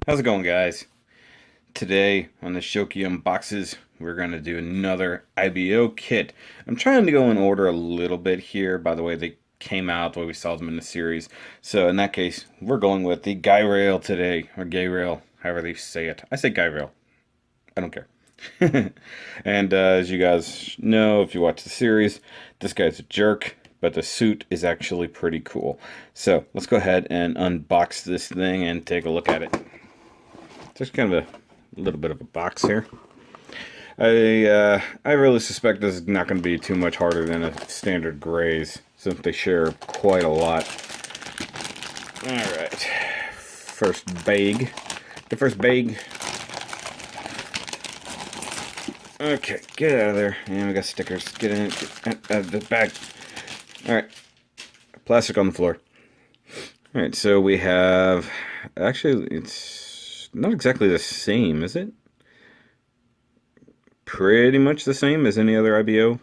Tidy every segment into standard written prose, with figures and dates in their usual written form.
How's it going, guys? Today on the Shoky Unboxes, we're going to do another IBO kit. I'm trying to go in order a little bit here, by the way they came out, the way we saw them in the series. So in that case, we're going with the Geirail today, or Geirail, however they say it. I say Geirail. I don't care. And as you guys know, if you watch the series, this guy's a jerk, but the suit is actually pretty cool. So let's go ahead and unbox this thing and take a look at it. There's kind of a little bit of a box here. I really suspect this is not going to be too much harder than a standard Graze, since they share quite a lot. Alright, first bag. The first bag. Okay, get out of there. And we got stickers. Get in, get out of the bag. Alright, plastic on the floor. Alright, so we have, actually it's not exactly the same, is it? Pretty much the same as any other IBO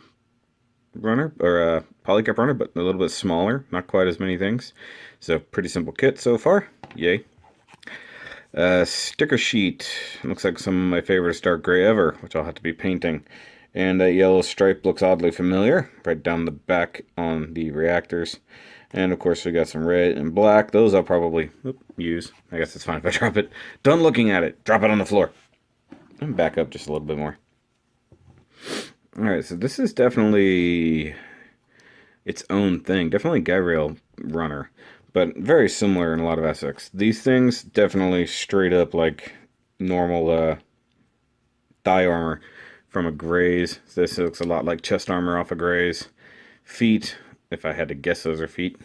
runner, or polycap runner, but a little bit smaller, not quite as many things. So pretty simple kit so far, yay. Sticker sheet, looks like some of my favorite dark gray ever, which I'll have to be painting. And that yellow stripe looks oddly familiar, right down the back on the reactors. And of course we got some red and black, those I'll probably use. I guess it's fine if I drop it. Done looking at it, drop it on the floor. And back up just a little bit more. Alright, so this is definitely its own thing. Definitely Geirail runner, but very similar in a lot of aspects. These things definitely straight up like normal thigh armor from a Graze. This looks a lot like chest armor off a Graze. Feet, if I had to guess, those are feet.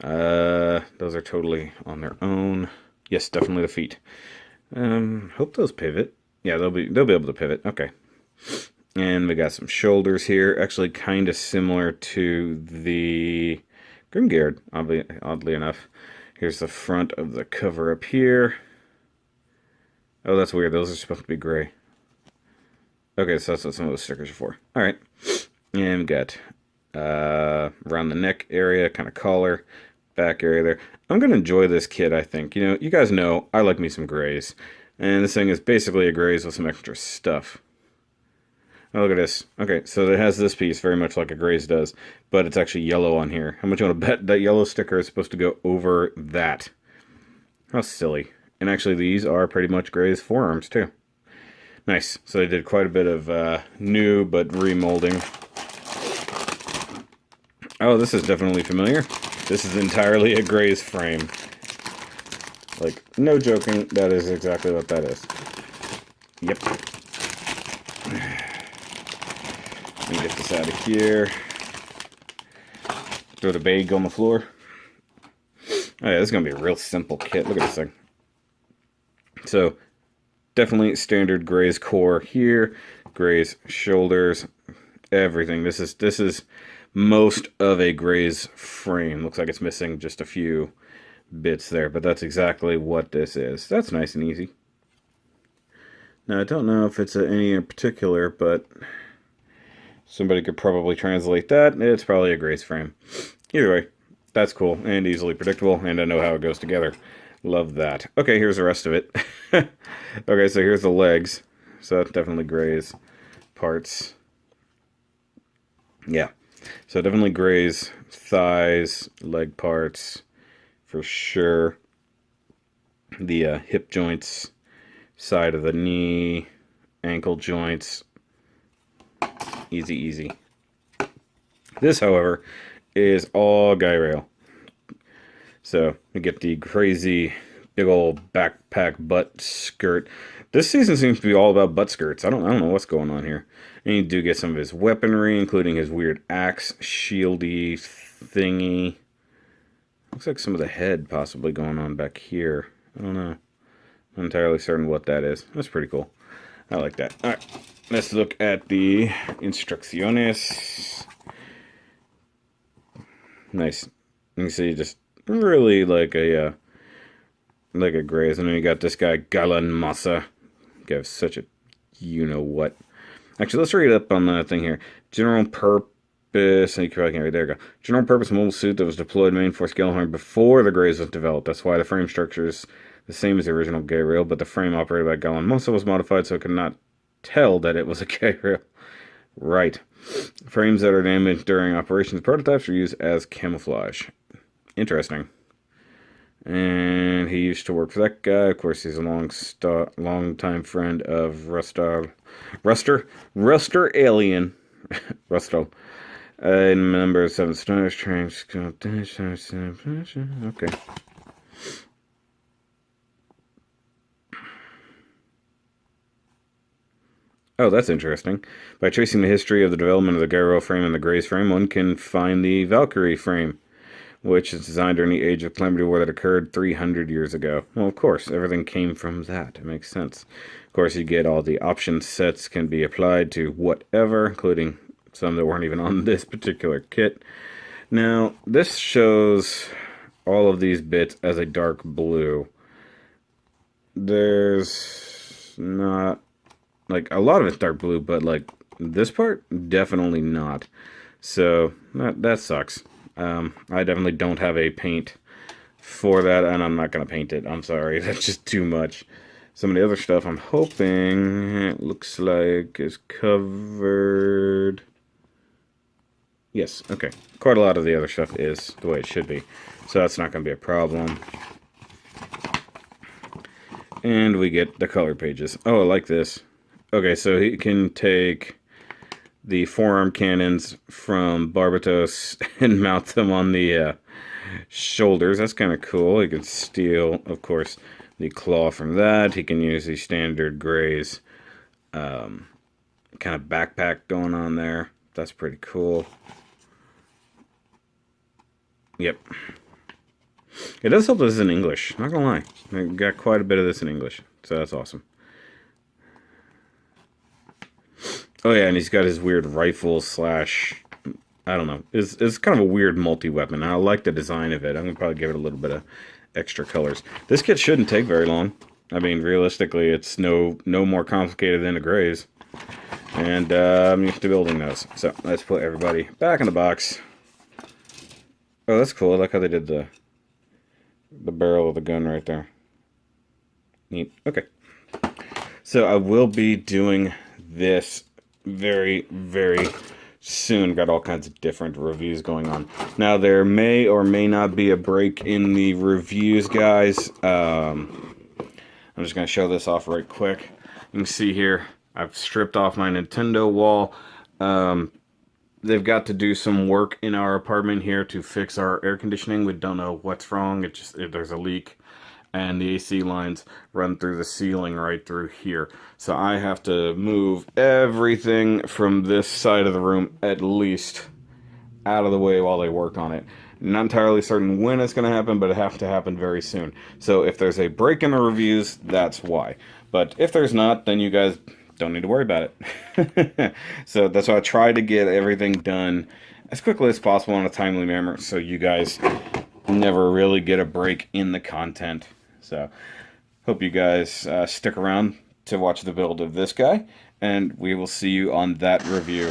Those are totally on their own. Yes, definitely the feet. Hope those pivot. Yeah, they'll be able to pivot. Okay. And we got some shoulders here, actually kind of similar to the Grimgeared, oddly enough. Here's the front of the cover up here. Oh, that's weird. Those are supposed to be gray. Okay, so that's what some of those stickers are for. Alright. And we got around the neck area, kind of collar, back area there. I'm going to enjoy this kit, I think. You know, you guys know I like me some Graze. And this thing is basically a Graze with some extra stuff. Oh, look at this. Okay, so it has this piece very much like a Graze does, but it's actually yellow on here. How much you want to bet that yellow sticker is supposed to go over that? How silly. And actually, these are pretty much Graze forearms, too. Nice. So they did quite a bit of new, but remolding. Oh, this is definitely familiar. This is entirely a Graze frame. Like, no joking, that is exactly what that is. Yep. Let me get this out of here. Throw the bag on the floor. Oh yeah, this is going to be a real simple kit. Look at this thing. So, definitely standard Graze core here. Graze shoulders. Everything. This is most of a Graze frame. Looks like it's missing just a few bits there, but that's exactly what this is. That's nice and easy. Now, I don't know if it's any in particular, but somebody could probably translate that. It's probably a Graze frame. Either way, that's cool and easily predictable, and I know how it goes together. Love that. Okay, here's the rest of it. Okay, so here's the legs. So that's definitely Graze parts. Yeah. So definitely Graze thighs, leg parts, for sure. The hip joints, side of the knee, ankle joints. Easy, easy. This, however, is all Geirail. So, we get the crazy big old backpack butt skirt. This season seems to be all about butt skirts. I don't know what's going on here. And you do get some of his weaponry, including his weird axe, shieldy thingy. Looks like some of the head possibly going on back here. I don't know. I'm entirely certain what that is. That's pretty cool. I like that. Alright, let's look at the instrucciones. Nice. You can see just really like a Graze. And then you got this guy, Galan Massa. Give such a you-know-what. Actually, let's read up on the thing here. General purpose, and you probably can't read, there you go. General purpose mobile suit that was deployed main force Gellhorn before the Graze was developed. That's why the frame structures the same as the original Geirail, but the frame operated by Golan Muscle was modified so it could not tell that it was a Geirail. Right. Frames that are damaged during operations prototypes are used as camouflage. Interesting. And he used to work for that guy. Of course, he's a long-time friend of Ruster Alien. Rusto. Member of 7 Stars, trains. Okay. Oh, that's interesting. By tracing the history of the development of the Geirail frame and the Graze frame, one can find the Valkyrie frame, which is designed during the Age of Calamity War that occurred 300 years ago. Well, of course, everything came from that. It makes sense. Of course, you get all the option sets can be applied to whatever, including some that weren't even on this particular kit. Now, this shows all of these bits as a dark blue. There's not... like, a lot of it's dark blue, but, like, this part, definitely not. So, that sucks. I definitely don't have a paint for that, and I'm not going to paint it. I'm sorry, that's just too much. Some of the other stuff I'm hoping it looks like is covered. Yes, okay. Quite a lot of the other stuff is the way it should be. So that's not going to be a problem. And we get the color pages. Oh, I like this. Okay, so he can take the forearm cannons from Barbatos and mount them on the shoulders. That's kind of cool. He can steal, of course, the claw from that. He can use the standard Graze kind of backpack going on there. That's pretty cool. Yep. It does help this is in English. Not gonna lie. I got quite a bit of this in English. So that's awesome. Oh yeah, and he's got his weird rifle slash... I don't know. It's kind of a weird multi-weapon. I like the design of it. I'm going to probably give it a little bit of extra colors. This kit shouldn't take very long. I mean, realistically, it's no more complicated than a Graze. And I'm used to building those. So let's put everybody back in the box. Oh, that's cool. I like how they did the barrel of the gun right there. Neat. Okay. So I will be doing this very, very soon. Got all kinds of different reviews going on. Now, there may or may not be a break in the reviews, guys. I'm just going to show this off right quick. You can see here, I've stripped off my Nintendo wall. They've got to do some work in our apartment here to fix our air conditioning. We don't know what's wrong. There's a leak. And the AC lines run through the ceiling right through here. So I have to move everything from this side of the room, at least, out of the way while they work on it. Not entirely certain when it's going to happen, but it has to happen very soon. So if there's a break in the reviews, that's why. But if there's not, then you guys don't need to worry about it. So that's why I try to get everything done as quickly as possible in a timely manner, so you guys never really get a break in the content. So hope you guys stick around to watch the build of this guy, and we will see you on that review.